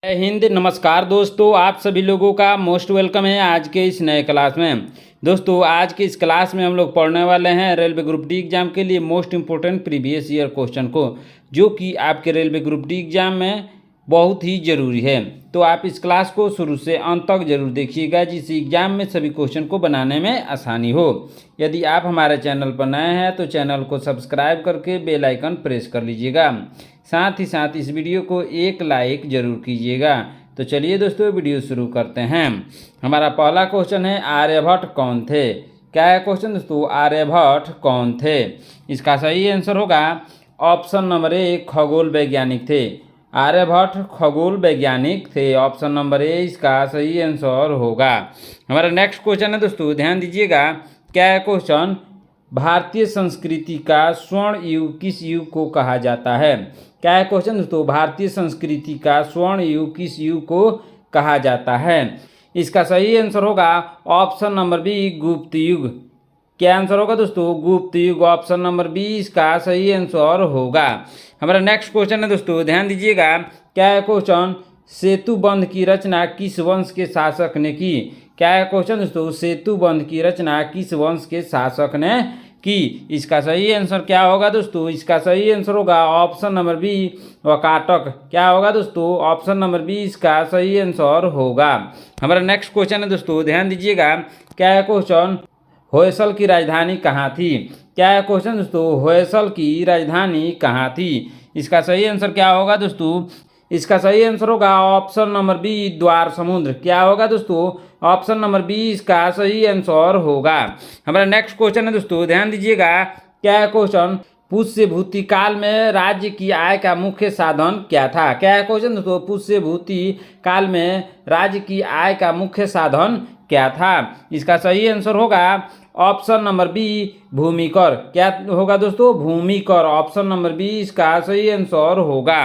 जय हिंद। नमस्कार दोस्तों, आप सभी लोगों का मोस्ट वेलकम है आज के इस नए क्लास में। दोस्तों आज की इस क्लास में हम लोग पढ़ने वाले हैं रेलवे ग्रुप डी एग्जाम के लिए most important previous year question को, जो कि आपके रेलवे ग्रुप डी एग्जाम में बहुत ही ज़रूरी है। तो आप इस क्लास को शुरू से अंत तक जरूर देखिएगा, जिससे एग्जाम में सभी क्वेश्चन को बनाने में आसानी हो। यदि आप हमारे चैनल पर नए हैं तो चैनल को सब्सक्राइब करके बेल आइकन प्रेस कर लीजिएगा। साथ ही साथ इस वीडियो को एक लाइक जरूर कीजिएगा। तो चलिए दोस्तों वीडियो शुरू करते हैं। हमारा पहला क्वेश्चन है, आर्यभट्ट कौन थे? क्या है क्वेश्चन दोस्तों? आर्यभट्ट कौन थे? इसका सही आंसर होगा ऑप्शन नंबर ए, खगोल वैज्ञानिक थे। आर्यभट्ट खगोल वैज्ञानिक थे। ऑप्शन नंबर ए इसका सही आंसर होगा। हमारा नेक्स्ट क्वेश्चन है दोस्तों, ध्यान दीजिएगा। क्या है क्वेश्चन? भारतीय संस्कृति का स्वर्ण युग किस युग को कहा जाता है? क्या है क्वेश्चन दोस्तों? भारतीय संस्कृति का स्वर्ण युग किस युग को कहा जाता है? इसका सही आंसर होगा ऑप्शन नंबर बी, गुप्त युग। क्या आंसर होगा दोस्तों? गुप्त युग। ऑप्शन नंबर बी इसका सही आंसर होगा। हमारा नेक्स्ट क्वेश्चन है दोस्तों, ध्यान दीजिएगा। क्या है क्वेश्चन? सेतु बंध की रचना किस वंश के शासक ने की? क्या है क्वेश्चन दोस्तों? सेतु बंध की रचना किस वंश के शासक ने की? इसका सही आंसर क्या होगा दोस्तों? इसका सही आंसर होगा ऑप्शन नंबर बी, वाकाटक। क्या होगा दोस्तों? ऑप्शन नंबर बी इसका सही आंसर होगा। हमारा नेक्स्ट क्वेश्चन है दोस्तों, ध्यान दीजिएगा। क्या है क्वेश्चन? होयसल की राजधानी कहाँ थी? क्या है क्वेश्चन दोस्तों? होयसल की राजधानी कहाँ थी? इसका सही आंसर क्या होगा दोस्तों? इसका सही आंसर होगा ऑप्शन नंबर बी, द्वार समुद्र। क्या होगा दोस्तों? ऑप्शन नंबर बी इसका सही आंसर होगा। हमारा नेक्स्ट क्वेश्चन है दोस्तों, ध्यान दीजिएगा। क्या है क्वेश्चन? पुष्य भूति काल में राज्य की आय का मुख्य साधन क्या था? क्या है क्वेश्चन दोस्तों? पुष्य भूति काल में राज्य की आय का मुख्य साधन क्या था? इसका सही आंसर होगा ऑप्शन नंबर बी, भूमि कर। क्या होगा दोस्तों? भूमि कर। ऑप्शन नंबर बी इसका सही आंसर होगा।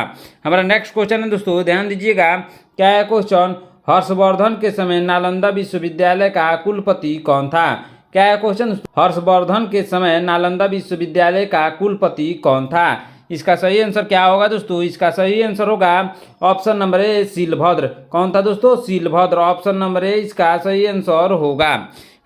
हमारा नेक्स्ट क्वेश्चन है दोस्तों, ध्यान दीजिएगा। क्या है क्वेश्चन? हर्षवर्धन के समय नालंदा विश्वविद्यालय का कुलपति कौन था? क्या है क्वेश्चन? हर्षवर्धन के समय नालंदा विश्वविद्यालय का कुलपति कौन था? इसका सही आंसर क्या होगा दोस्तों? इसका सही आंसर होगा ऑप्शन नंबर ए, शीलभद्र। कौन था दोस्तों? शीलभद्र। ऑप्शन नंबर ए इसका सही आंसर होगा।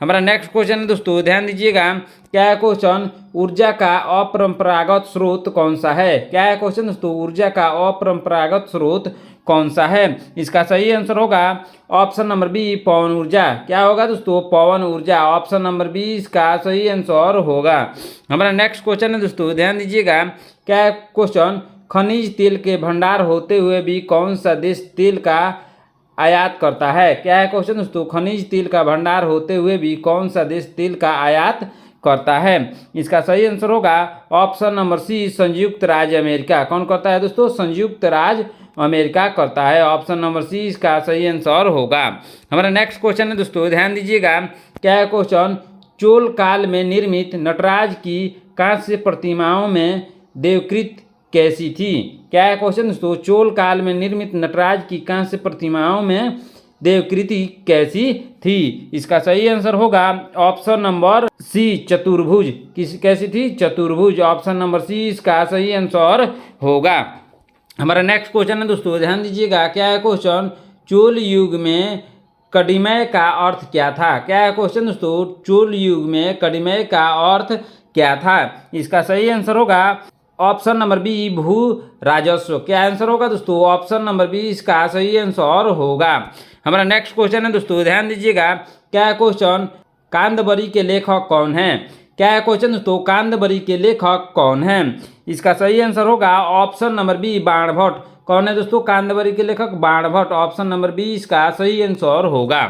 हमारा नेक्स्ट क्वेश्चन है दोस्तों, ध्यान दीजिएगा। क्या है क्वेश्चन? ऊर्जा का अपरंपरागत स्रोत कौन सा है? क्या है क्वेश्चन दोस्तों? ऊर्जा का अपरंपरागत स्रोत कौन सा है? इसका सही आंसर होगा ऑप्शन नंबर बी, पवन ऊर्जा। क्या होगा दोस्तों? पवन ऊर्जा। ऑप्शन नंबर बी इसका सही आंसर होगा। हमारा नेक्स्ट क्वेश्चन है दोस्तों, ध्यान दीजिएगा। क्या है क्वेश्चन? खनिज तेल के भंडार होते हुए भी कौन सा देश तेल का आयात करता है? क्या है क्वेश्चन दोस्तों? खनिज तेल का भंडार होते हुए भी कौन सा देश तेल का आयात करता है? इसका सही आंसर होगा ऑप्शन नंबर सी, संयुक्त राज्य अमेरिका। कौन करता है दोस्तों? संयुक्त राज्य अमेरिका करता है। ऑप्शन नंबर सी इसका सही आंसर होगा। हमारा नेक्स्ट क्वेश्चन है दोस्तों, ध्यान दीजिएगा। क्या है क्वेश्चन? चोल काल में निर्मित नटराज की कांस्य प्रतिमाओं में देवकृत कैसी थी? क्या है क्वेश्चन दोस्तों? चोल काल में निर्मित नटराज की कांस्य प्रतिमाओं में देवकृति कैसी थी? इसका सही आंसर होगा ऑप्शन नंबर सी, चतुर्भुज। कैसी थी? चतुर्भुज। ऑप्शन नंबर सी इसका सही आंसर होगा। हमारा नेक्स्ट क्वेश्चन है दोस्तों, ध्यान दीजिएगा। क्या है क्वेश्चन? चोल युग में कडिमय का अर्थ क्या था? क्या है क्वेश्चन दोस्तों? चोल युग में कडिमय का अर्थ क्या था? इसका सही आंसर होगा ऑप्शन नंबर बी, भू राजस्व। क्या आंसर होगा दोस्तों? ऑप्शन नंबर बी इसका सही आंसर होगा। हमारा नेक्स्ट क्वेश्चन है दोस्तों, ध्यान दीजिएगा। क्या है क्वेश्चन? कादंबरी के लेखक कौन है? क्या है क्वेश्चन दोस्तों? कादंबरी के लेखक कौन है? इसका सही आंसर होगा ऑप्शन नंबर बी, बाणभट्ट। कौन है दोस्तों कादंबरी के लेखक? बाणभट्ट। ऑप्शन नंबर बी इसका सही आंसर होगा।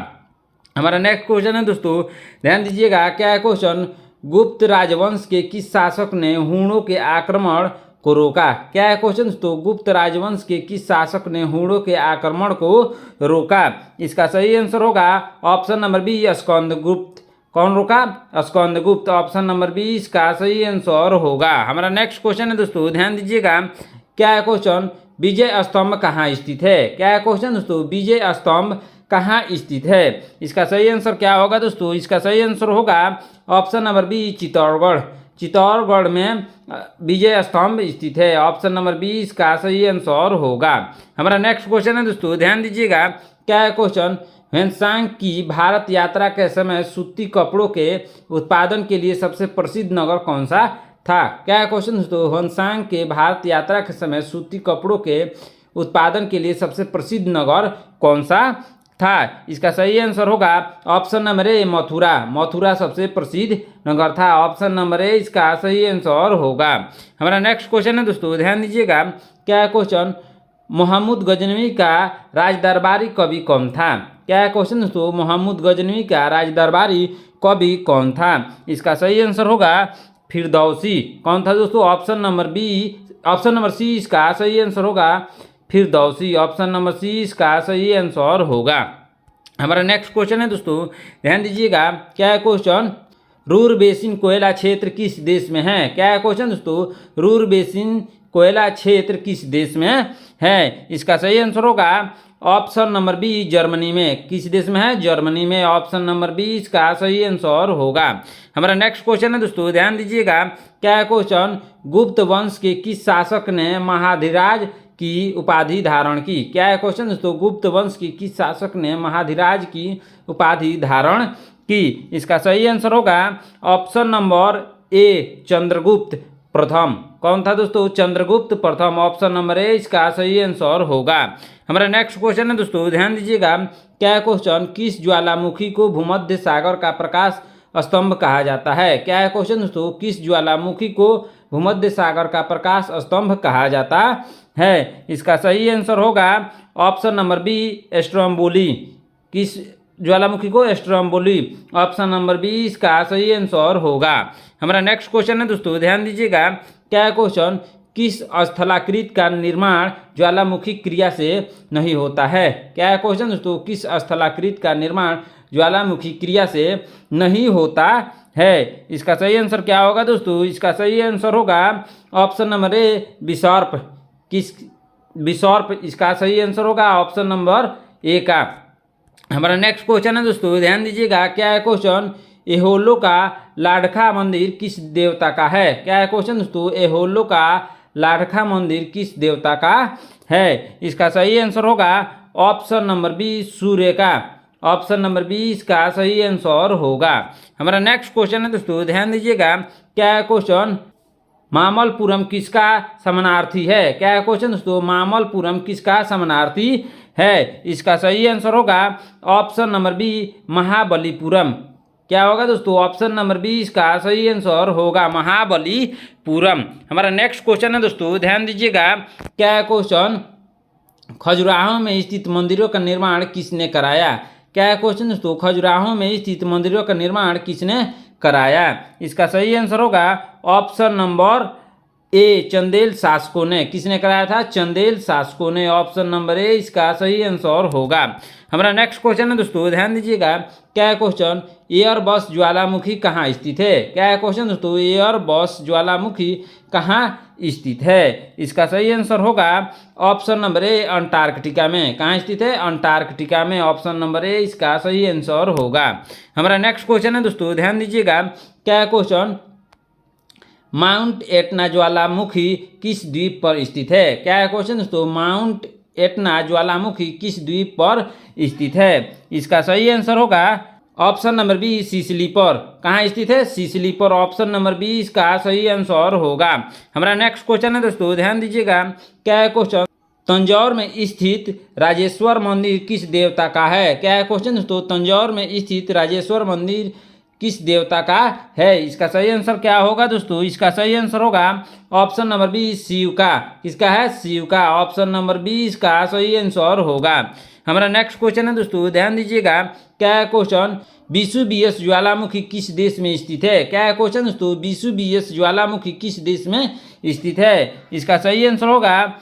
हमारा नेक्स्ट क्वेश्चन है दोस्तों, ध्यान दीजिएगा। क्या है क्वेश्चन? गुप्त राजवंश के किस शासक ने हूणों के आक्रमण को रोका? क्या है क्वेश्चन दोस्तों? गुप्त राजवंश के किस शासक ने हूणों के आक्रमण को रोका? इसका सही आंसर होगा ऑप्शन नंबर बी, स्कंदगुप्त। कौन रोका? स्कंदगुप्त। ऑप्शन नंबर बी इसका सही आंसर होगा। हमारा नेक्स्ट क्वेश्चन है दोस्तों, ध्यान दीजिएगा। क्या है क्वेश्चन? विजय स्तंभ कहाँ स्थित है? क्या है क्वेश्चन दोस्तों? विजय स्तंभ कहाँ स्थित है? इसका सही आंसर क्या होगा दोस्तों? इसका सही आंसर होगा option number B, Chittorgarh. Chittorgarh में विजय स्तंभ स्थित है। ऑप्शन नंबर बी इसका सही आंसर होगा। हमारा नेक्स्ट क्वेश्चन है दोस्तों, ध्यान दीजिएगा, क्या है क्वेश्चन, ह्वेनसांग की भारत यात्रा के समय सूती कपड़ों के उत्पादन के लिए सबसे प्रसिद्ध नगर कौन सा था? क्या है क्वेश्चन दोस्तों, ह्वेनसांग के भारत यात्रा के समय सूती कपड़ों के उत्पादन के लिए सबसे प्रसिद्ध नगर कौन सा था? इसका सही आंसर होगा ऑप्शन नंबर ए मथुरा। मथुरा सबसे प्रसिद्ध नगर था। ऑप्शन नंबर ए इसका सही आंसर होगा। हमारा नेक्स्ट क्वेश्चन है दोस्तों, ध्यान दीजिएगा, क्या है क्वेश्चन, मोहम्मद गजनवी का राजदरबारी कवि कौन था? क्या है क्वेश्चन दोस्तों, मोहम्मद गजनवी का राजदरबारी कवि कौन था? इसका सही आंसर होगा फिरदौसी। कौन था दोस्तों? ऑप्शन नंबर सी इसका सही आंसर होगा फिरदौसी। ऑप्शन नंबर सी इसका सही आंसर होगा। हमारा नेक्स्ट क्वेश्चन है दोस्तों, ध्यान दीजिएगा, क्या है क्वेश्चन, रूर बेसिन कोयला क्षेत्र किस देश में है? क्या है क्वेश्चन दोस्तों, रूर बेसिन कोयला क्षेत्र किस देश में है? इसका सही आंसर होगा ऑप्शन नंबर बी जर्मनी में। किस देश में है? जर्मनी में। ऑप्शन नंबर बी इसका सही आंसर होगा। हमारा नेक्स्ट क्वेश्चन है दोस्तों, ध्यान दीजिएगा, क्या है क्वेश्चन, गुप्त वंश के किस शासक ने महाधिराज की उपाधि धारण की? क्या है क्वेश्चन दोस्तों, गुप्त वंश की किस शासक ने महाधिराज की उपाधि धारण की? इसका सही आंसर होगा ऑप्शन नंबर ए चंद्रगुप्त प्रथम। कौन था दोस्तों? चंद्रगुप्त प्रथम। ऑप्शन नंबर ए इसका सही आंसर होगा। हमारा नेक्स्ट क्वेश्चन है दोस्तों, ध्यान दीजिएगा, क्या है क्वेश्चन, किस ज्वालामुखी को भूमध्य सागर का प्रकाश स्तंभ कहा जाता है? क्या है क्वेश्चन दोस्तों, किस ज्वालामुखी को भूमध्य सागर का प्रकाश स्तंभ कहा जाता है? इसका सही आंसर होगा ऑप्शन नंबर बी स्ट्रोम्बोली। किस ज्वालामुखी को? स्ट्रोम्बोली। ऑप्शन नंबर बी इसका सही आंसर होगा। हमारा नेक्स्ट क्वेश्चन है दोस्तों, ध्यान दीजिएगा, क्या है क्वेश्चन, किस स्थलाकृत का निर्माण ज्वालामुखी क्रिया से नहीं होता है? क्या है क्वेश्चन दोस्तों, किस स्थलाकृत का निर्माण ज्वालामुखी क्रिया से नहीं होता है? इसका सही आंसर क्या होगा दोस्तों? इसका सही आंसर होगा ऑप्शन नंबर ए बिशॉर्प। किस बिशॉर्प, इसका सही आंसर होगा ऑप्शन नंबर ए का। हमारा नेक्स्ट क्वेश्चन है दोस्तों, ध्यान दीजिएगा, क्या है क्वेश्चन, एहोलो का लाडखा मंदिर किस देवता का है? क्या है क्वेश्चन दोस्तों, एहोलो का लाडखा मंदिर किस देवता का है? इसका सही आंसर होगा ऑप्शन नंबर बी सूर्य का। ऑप्शन नंबर बी इसका सही आंसर होगा। हमारा नेक्स्ट क्वेश्चन है दोस्तों, ध्यान दीजिएगा, क्या है क्वेश्चन, मामल्लपुरम किसका समानार्थी है? क्या है क्वेश्चन दोस्तों, मामल्लपुरम किसका समानार्थी है? इसका सही आंसर होगा ऑप्शन नंबर बी महाबलीपुरम। क्या होगा दोस्तों? ऑप्शन नंबर बी इसका सही आंसर होगा महाबलीपुरम। हमारा नेक्स्ट क्वेश्चन है दोस्तों, ध्यान दीजिएगा, क्या है क्वेश्चन, खजुराहो में स्थित मंदिरों का निर्माण किसने कराया? क्या है क्वेश्चन दोस्तों, खजुराहो में स्थित मंदिरों का निर्माण किसने कराया? इसका सही आंसर होगा ऑप्शन नंबर ए चंदेल शासकों ने। किसने कराया था? चंदेल शासकों ने। ऑप्शन नंबर ए इसका सही आंसर होगा। हमारा नेक्स्ट क्वेश्चन है दोस्तों, ध्यान दीजिएगा, क्या है क्वेश्चन, एयरबस ज्वालामुखी कहाँ स्थित है? क्या है क्वेश्चन दोस्तों, एयरबस ज्वालामुखी कहाँ स्थित है? इसका सही आंसर होगा ऑप्शन नंबर ए अंटार्कटिका में। कहाँ स्थित है? अंटार्कटिका में। ऑप्शन नंबर ए इसका सही आंसर होगा। हमारा नेक्स्ट क्वेश्चन है दोस्तों, ध्यान दीजिएगा, क्या है क्वेश्चन, माउंट एटना ज्वालामुखी किस द्वीप पर स्थित है? क्या है क्वेश्चन दोस्तों, माउंट एटना ज्वालामुखी किस द्वीप पर स्थित है? इसका सही आंसर होगा ऑप्शन नंबर बी सिसिली पर। कहाँ स्थित है? सिसिली पर। ऑप्शन नंबर बी इसका सही आंसर होगा। हमारा नेक्स्ट क्वेश्चन है दोस्तों, ध्यान दीजिएगा, क्या है क्वेश्चन, तंजौर में स्थित राजेश्वर मंदिर किस देवता का है? क्या है क्वेश्चन दोस्तों, तंजौर में स्थित राजेश्वर मंदिर किस देवता का है? इसका सही आंसर क्या होगा दोस्तों? इसका सही आंसर होगा ऑप्शन नंबर बी शिव का। किसका है? शिव का। ऑप्शन नंबर बी इसका सही आंसर होगा। हमारा नेक्स्ट क्वेश्चन है दोस्तों, ध्यान दीजिएगा, क्या है क्वेश्चन, विसुवियस ज्वालामुखी किस देश में स्थित है? क्या है क्वेश्चन दोस्तों, विसुवियस ज्वालामुखी किस देश में स्थित है? इसका सही आंसर होगा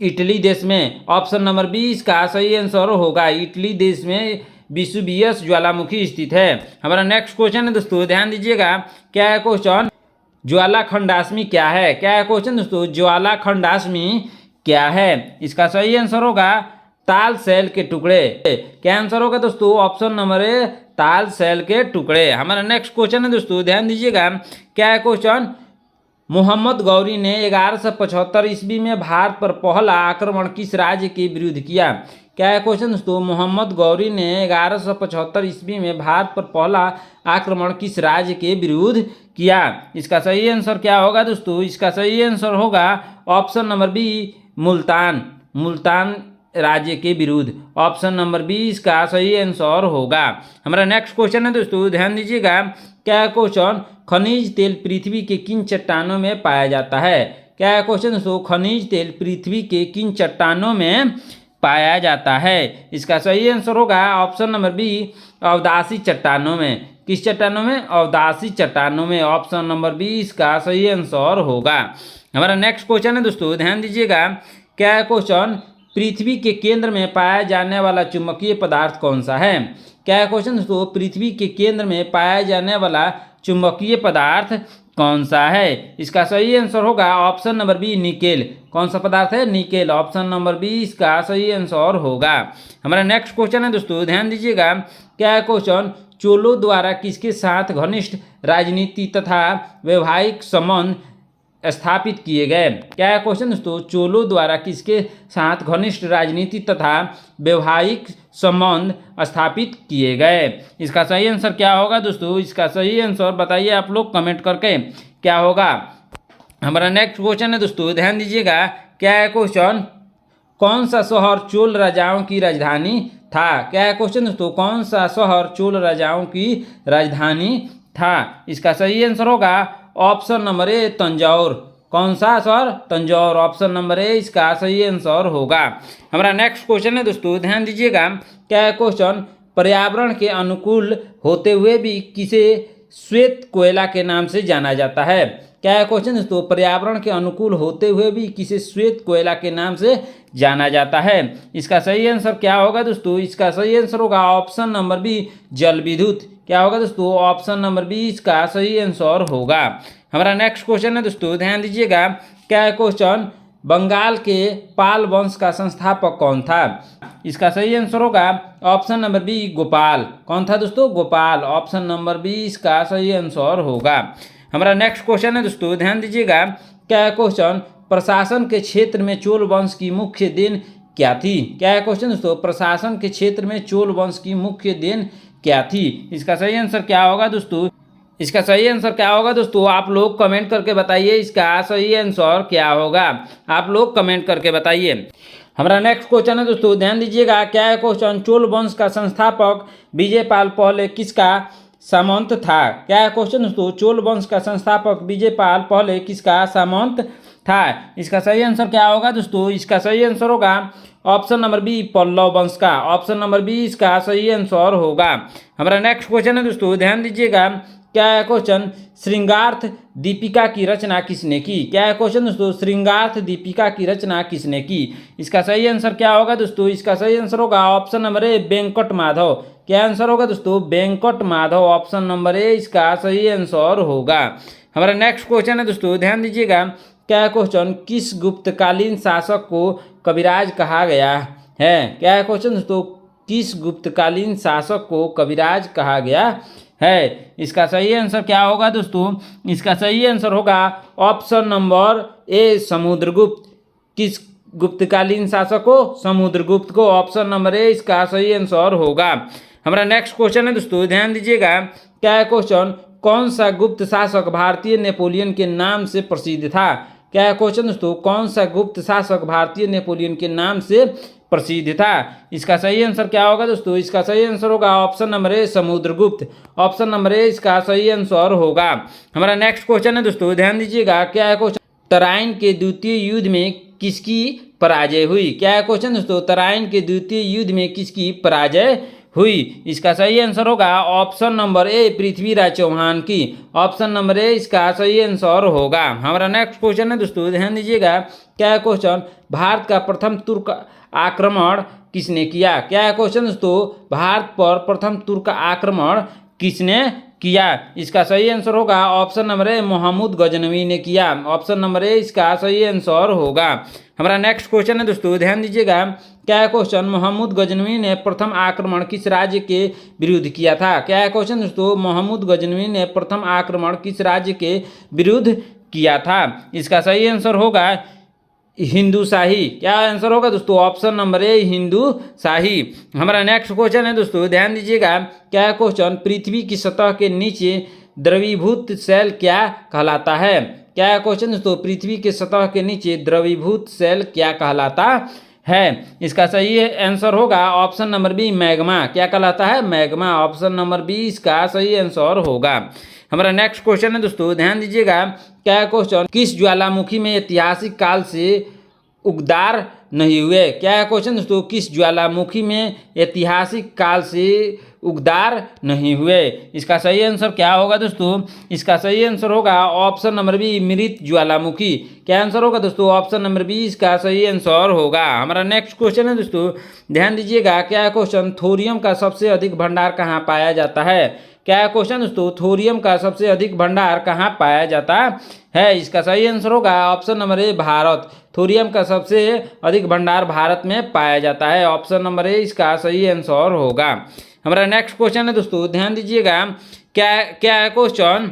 इटली देश में। ऑप्शन नंबर बी इसका सही आंसर होगा। इटली देश में विसुवियस ज्वालामुखी स्थित है। हमारा नेक्स्ट क्वेश्चन है दोस्तों, ध्यान दीजिएगा, क्या है क्वेश्चन, ज्वालाखंडाष्मी क्या है? क्या है क्वेश्चन दोस्तों, ज्वालाखंडाष्मी क्या है? इसका सही आंसर होगा ताल सेल के टुकड़े। क्या आंसर होगा दोस्तों? ऑप्शन नंबर ए ताल शैल के टुकड़े। हमारा नेक्स्ट क्वेश्चन है दोस्तों, ध्यान दीजिएगा, क्या है क्वेश्चन, मोहम्मद गौरी ने 1175 ईस्वी में भारत पर पहला आक्रमण किस राज्य के विरुद्ध किया। क्या है क्वेश्चन दोस्तों, मोहम्मद गौरी ने 1175 ईस्वी में भारत पर पहला आक्रमण किस राज्य के विरुद्ध किया। इसका सही आंसर क्या होगा दोस्तों, इसका सही आंसर होगा option number B, Multan. Multan राज्य के विरुद्ध, ऑप्शन नंबर बी इसका सही आंसर होगा। हमारा नेक्स्ट क्वेश्चन है दोस्तों, ध्यान दीजिएगा, क्या है क्वेश्चन, खनिज तेल पृथ्वी के किन चट्टानों में पाया जाता है। क्या है क्वेश्चन दोस्तों, खनिज तेल पृथ्वी के किन चट्टानों में पाया जाता है। इसका सही आंसर होगा ऑप्शन नंबर बी, अवदासी चट्टानों में। किस चट्टानों में, अवदासी चट्टानों में, ऑप्शन नंबर बी इसका सही आंसर होगा। हमारा नेक्स्ट क्वेश्चन है दोस्तों, ध्यान दीजिएगा, क्या है क्वेश्चन, पृथ्वी के केंद्र में पाया जाने वाला चुंबकीय पदार्थ कौन सा है। क्या है क्वेश्चन दोस्तों, पृथ्वी के केंद्र में पाया जाने वाला चुंबकीय पदार्थ कौन सा है। इसका सही आंसर होगा ऑप्शन नंबर बी, निकेल। कौन सा पदार्थ है, निकेल, ऑप्शन नंबर बी इसका सही आंसर होगा। हमारा नेक्स्ट क्वेश्चन है दोस्तों, ध्यान दीजिएगा, क्या है क्वेश्चन, चोलों द्वारा किसके साथ घनिष्ठ राजनीति तथा वैवाहिक संबंध स्थापित किए गए। क्या है क्वेश्चन दोस्तों, चोलों द्वारा किसके साथ घनिष्ठ राजनीति तथा वैवाहिक संबंध स्थापित किए गए। इसका सही आंसर क्या होगा दोस्तों, इसका सही आंसर बताइए आप लोग कमेंट करके, क्या होगा। हमारा नेक्स्ट क्वेश्चन है दोस्तों, ध्यान दीजिएगा, क्या है क्वेश्चन, कौन सा शहर चोल राजाओं की राजधानी था। क्या है क्वेश्चन दोस्तों, कौन सा शहर चोल राजाओं की राजधानी था। इसका सही आंसर होगा ऑप्शन नंबर ए, तंजौर। कौन सा शहर, तंजौर, ऑप्शन नंबर ए इसका सही आंसर होगा। हमारा नेक्स्ट क्वेश्चन है दोस्तों, ध्यान दीजिएगा, क्या है क्वेश्चन, पर्यावरण के अनुकूल होते हुए भी किसे श्वेत कोयला के नाम से जाना जाता है। क्या है क्वेश्चन दोस्तों, पर्यावरण के अनुकूल होते हुए भी किसे श्वेत कोयला के नाम से जाना जाता है। इसका सही आंसर क्या होगा दोस्तों, इसका सही आंसर होगा ऑप्शन नंबर बी, जल विद्युत। क्या होगा दोस्तों, ऑप्शन नंबर बी इसका सही आंसर होगा। हमारा नेक्स्ट क्वेश्चन है दोस्तों, ध्यान दीजिएगा, क्या है क्वेश्चन, बंगाल के पाल वंश का संस्थापक कौन था। इसका सही आंसर होगा ऑप्शन नंबर बी, गोपाल। कौन था दोस्तों, गोपाल, ऑप्शन नंबर बी इसका सही आंसर होगा। हमारा नेक्स्ट क्वेश्चन है दोस्तों, ध्यान दीजिएगा, क्या है क्वेश्चन, प्रशासन के क्षेत्र में चोल वंश की मुख्य देन क्या थी। क्या है क्वेश्चन दोस्तों, प्रशासन के क्षेत्र में चोल वंश की मुख्य देन क्या थी। इसका सही आंसर क्या होगा दोस्तों, इसका सही आंसर क्या होगा दोस्तों, आप लोग कमेंट करके बताइए इसका सही आंसर क्या होगा, आप लोग कमेंट करके बताइए। हमारा नेक्स्ट क्वेश्चन है दोस्तों, ध्यान दीजिएगा, क्या है क्वेश्चन, चोल वंश का संस्थापक विजयपाल पहले किसका सामंत था। क्या है क्वेश्चन दोस्तों, चोल वंश का संस्थापक विजयपाल पहले किसका सामंत था। इसका सही आंसर क्या होगा दोस्तों, इसका सही आंसर होगा ऑप्शन नंबर बी, पल्लव वंश का, ऑप्शन नंबर बी इसका सही आंसर होगा। हमारा नेक्स्ट क्वेश्चन है दोस्तों, ध्यान दीजिएगा, क्या है क्वेश्चन, श्रृंगार्थ दीपिका की रचना किसने की। क्या है क्वेश्चन दोस्तों, श्रृंगार्थ दीपिका की रचना किसने की। इसका सही आंसर क्या होगा दोस्तों, इसका सही आंसर होगा option number A, Venkat Madhav. क्या आंसर होगा दोस्तों, Venkat Madhav, option number A इसका सही आंसर होगा। हमारा नेक्स्ट क्वेश्चन है दोस्तों, ध्यान दीजिएगा, क्या है क्वेश्चन, किस गुप्तकालीन शासक को कविराज कहा गया है। क्या है क्वेश्चन दोस्तों, किस गुप्तकालीन शासक को कविराज कहा गया है। इसका सही आंसर क्या होगा दोस्तों, इसका सही आंसर होगा ऑप्शन नंबर ए, समुद्रगुप्त। किस गुप्तकालीन शासक को, समुद्रगुप्त को, ऑप्शन नंबर ए इसका सही आंसर होगा। हमारा नेक्स्ट क्वेश्चन है दोस्तों, ध्यान दीजिएगा, क्या है क्वेश्चन, कौन सा गुप्त शासक भारतीय नेपोलियन के नाम से प्रसिद्ध था। क्या है क्वेश्चन दोस्तों, कौन सा गुप्त शासक भारतीय नेपोलियन के नाम से प्रसिद्ध था। इसका सही आंसर क्या होगा दोस्तों, इसका सही आंसर होगा option number A, Samudragupta, option number A इसका सही आंसर होगा। हमारा नेक्स्ट क्वेश्चन है दोस्तों, ध्यान दीजिएगा, क्या है क्वेश्चन, तराइन के द्वितीय युद्ध में किसकी पराजय हुई। क्या है क्वेश्चन दोस्तों, तराइन के द्वितीय युद्ध में किसकी पराजय हुई। इसका सही आंसर होगा option number A, Prithviraj Chauhan की, ऑप्शन नंबर ए इसका सही आंसर होगा। हमारा नेक्स्ट क्वेश्चन है दोस्तों, ध्यान दीजिएगा, क्या है क्वेश्चन, भारत का प्रथम तुर्क आक्रमण किसने किया। क्या है क्वेश्चन दोस्तों, भारत पर प्रथम तुर्क आक्रमण किसने किया। इसका सही आंसर होगा option number A, Mohammad Ghaznavi ने किया। ऑप्शन नंबर ए इसका सही आंसर होगा। हमारा नेक्स्ट क्वेश्चन है दोस्तों, ध्यान दीजिएगा। क्या है क्वेश्चन? मोहम्मद गजनवी ने प्रथम आक्रमण किस राज्य के विरुद्ध किया था? क्या है क्वेश्चन दोस्तों? मोहम्मद गजनवी ने प्रथम आक्रमण किस राज्य के विरुद्ध किया था? इसका सही आंसर होगा हिंदू शाही। क्या आंसर होगा दोस्तों? ऑप्शन नंबर ए, हिंदू शाही। हमारा नेक्स्ट क्वेश्चन है दोस्तों, ध्यान दीजिएगा। क्या है क्वेश्चन? पृथ्वी की सतह के नीचे द्रवीभूत सेल क्या कहलाता है? क्या है क्वेश्चन दोस्तों? पृथ्वी के सतह के नीचे द्रवीभूत सेल क्या कहलाता है? इसका सही आंसर होगा ऑप्शन नंबर बी, मैग्मा। क्या कहलाता है? मैग्मा। ऑप्शन नंबर बी इसका सही आंसर होगा। हमारा नेक्स्ट क्वेश्चन है दोस्तों, ध्यान दीजिएगा। क्या है क्वेश्चन? किस ज्वालामुखी में ऐतिहासिक काल से उगदार नहीं हुए? क्या है क्वेश्चन दोस्तों? किस ज्वालामुखी में ऐतिहासिक काल से उगदार नहीं हुए? इसका सही आंसर क्या होगा दोस्तों? इसका सही आंसर होगा ऑप्शन नंबर बी, मृत ज्वालामुखी। क्या आंसर होगा दोस्तों? ऑप्शन नंबर बी इसका सही आंसर होगा। हमारा नेक्स्ट क्वेश्चन है दोस्तों, ध्यान दीजिएगा। क्या है क्वेश्चन? थोरियम का सबसे अधिक भंडार कहाँ पाया जाता है? क्या है क्वेश्चन दोस्तों? थोरियम का सबसे अधिक भंडार कहाँ पाया जाता है? इसका सही आंसर होगा ऑप्शन नंबर ए, भारत। थोरियम का सबसे अधिक भंडार भारत में पाया जाता है। ऑप्शन नंबर ए इसका सही आंसर होगा। हमारा नेक्स्ट क्वेश्चन है दोस्तों, ध्यान दीजिएगा। क्या है क्वेश्चन?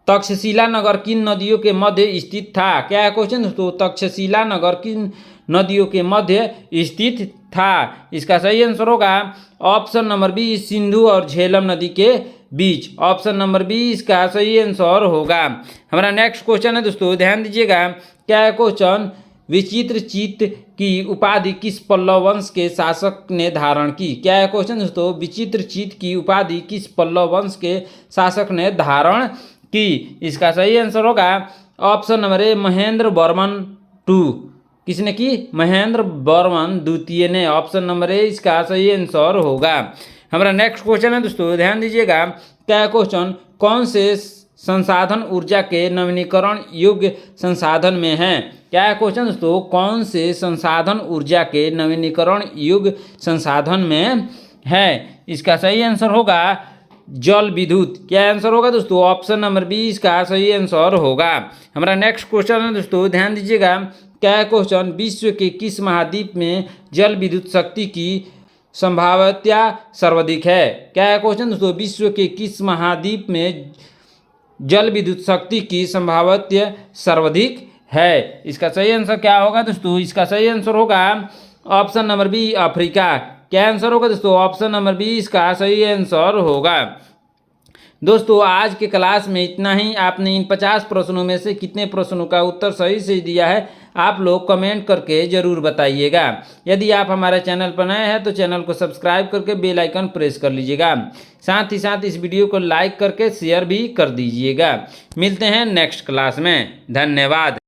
तक्षशिला नगर किन नदियों के मध्य स्थित था? क्या है क्वेश्चन दोस्तों? तक्षशिला नगर किन नदियों के मध्य स्थित था? इसका सही आंसर होगा ऑप्शन नंबर बी, सिंधु और झेलम नदी के बीच। ऑप्शन नंबर बी इसका सही आंसर होगा। हमारा नेक्स्ट क्वेश्चन है दोस्तों, ध्यान दीजिएगा। क्या है क्वेश्चन? विचित्रचित्त की उपाधि किस पल्लव वंश के शासक ने धारण की? क्या है क्वेश्चन दोस्तों? विचित्रचित्त की उपाधि किस पल्लव वंश के शासक ने धारण की? इसका सही आंसर होगा option number A, Mahendra Varman two. किसने की? महेंद्र वर्मन द्वितीय ने। ऑप्शन नंबर ए इसका सही आंसर होगा। हमारा नेक्स्ट क्वेश्चन है दोस्तों, ध्यान दीजिएगा। क्या है क्वेश्चन? कौन से संसाधन ऊर्जा के नवीनीकरण योग्य संसाधन में है? क्या है क्वेश्चन दोस्तों? कौन से संसाधन ऊर्जा के नवीनीकरण योग्य संसाधन में है? इसका सही आंसर होगा जल विद्युत। क्या आंसर होगा दोस्तों? ऑप्शन नंबर बी इसका सही आंसर होगा। हमारा नेक्स्ट क्वेश्चन है दोस्तों, ध्यान दीजिएगा। क्या है क्वेश्चन? विश्व के किस महाद्वीप में जल विद्युत शक्ति की संभाव्यता सर्वाधिक है? क्या है क्वेश्चन दोस्तों? विश्व के किस महाद्वीप में जल विद्युत शक्ति की संभाव्यता सर्वाधिक है? इसका सही आंसर क्या होगा दोस्तों? इसका सही आंसर होगा ऑप्शन नंबर बी, अफ्रीका। क्या आंसर होगा दोस्तों? ऑप्शन नंबर बी इसका सही आंसर होगा। दोस्तों आज के क्लास में इतना ही। आपने इन 50 प्रश्नों में से कितने प्रश्नों का उत्तर सही से दिया है आप लोग कमेंट करके जरूर बताइएगा। यदि आप हमारे चैनल पर नए हैं तो चैनल को सब्सक्राइब करके बेल आइकन प्रेस कर लीजिएगा। साथ ही साथ इस वीडियो को लाइक करके शेयर भी कर दीजिएगा। मिलते हैं नेक्स्ट क्लास में। धन्यवाद।